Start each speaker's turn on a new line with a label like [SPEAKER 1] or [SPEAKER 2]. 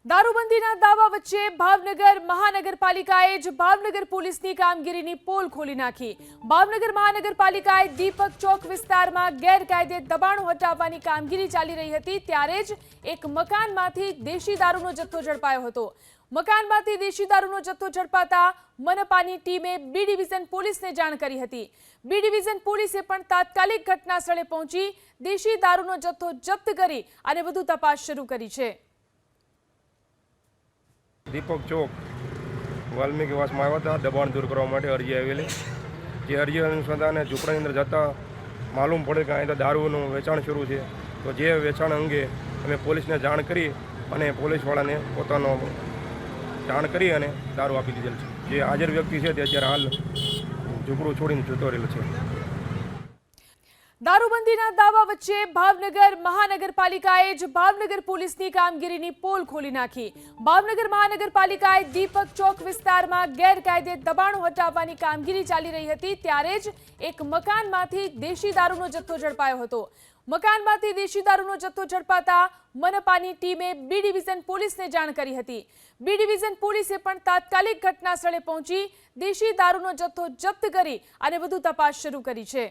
[SPEAKER 1] દારૂબંધીના દાવા વચ્ચે ભાવનગર મહાનગરપાલિકાએ જ ભાવનગર પોલીસની કામગીરીની પોલ ખોલી નાખી। ભાવનગર મહાનગરપાલિકાએ દીપક ચોક વિસ્તારમાં ગેરકાયદે દબાણો હટાવવાની કામગીરી ચાલી રહી હતી ત્યારે જ એક મકાનમાંથી દેશી દારૂનો જથ્થો ઝડપાયો હતો। મકાનમાંથી દેશી દારૂનો જથ્થો ઝડપાતા મનપાની ટીમે બી ડિવિઝન પોલીસને જાણ કરી હતી। બી ડિવિઝન પોલીસે પણ તાત્કાલિક ઘટના સ્થળે પહોંચી દેશી દારૂનો જથ્થો જપ્ત કરી અને વધુ તપાસ શરૂ કરી છે।
[SPEAKER 2] दीपक चौक वाल्मीकिवास में आया था दबाण दूर करने अरजी आवेली जे अरजी अनुसंधाने झूंपड़ी अंदर जाता मालूम पड़े कि अँ दारूनु वेचाण शुरू है तो जे वेचाण अंगे अमे पोलीस ने जाण करी अने पोलीसवाड़ा ने पोतानो जाण करी अने दारू आपी दीधेल छे। जे हाजर व्यक्ति है ते अत्यारे हाल झूंपड़ू छोड़ीने जतो रहेलो छे।
[SPEAKER 1] दारूबंधीना दावा वच्चे भावनगर महानगरपालिकाए ज भावनगर पोलीसनी कामगीरीनी पोल खोली नाखी। भावनगर महानगरपालिकाए दीपक चौक विस्तारमां गैरकायदे दबाणो हटावવાની કામગીરી ચાલી રહી હતી ત્યારે જ એક મકાનમાંથી દેશી દારૂનો જથ્થો ઝડપાયો હતો। મકાનમાંથી દેશી દારૂનો જથ્થો ઝડપાતા મનપાની ટીમે બી ડિવિઝન પોલીસને જાણ કરી હતી। બી ડિવિઝન પોલીસે પણ તાત્કાલિક ઘટના સ્થળે પહોંચી દેશી દારૂનો જથ્થો જપ્ત કરી અને વધુ તપાસ શરૂ કરી છે।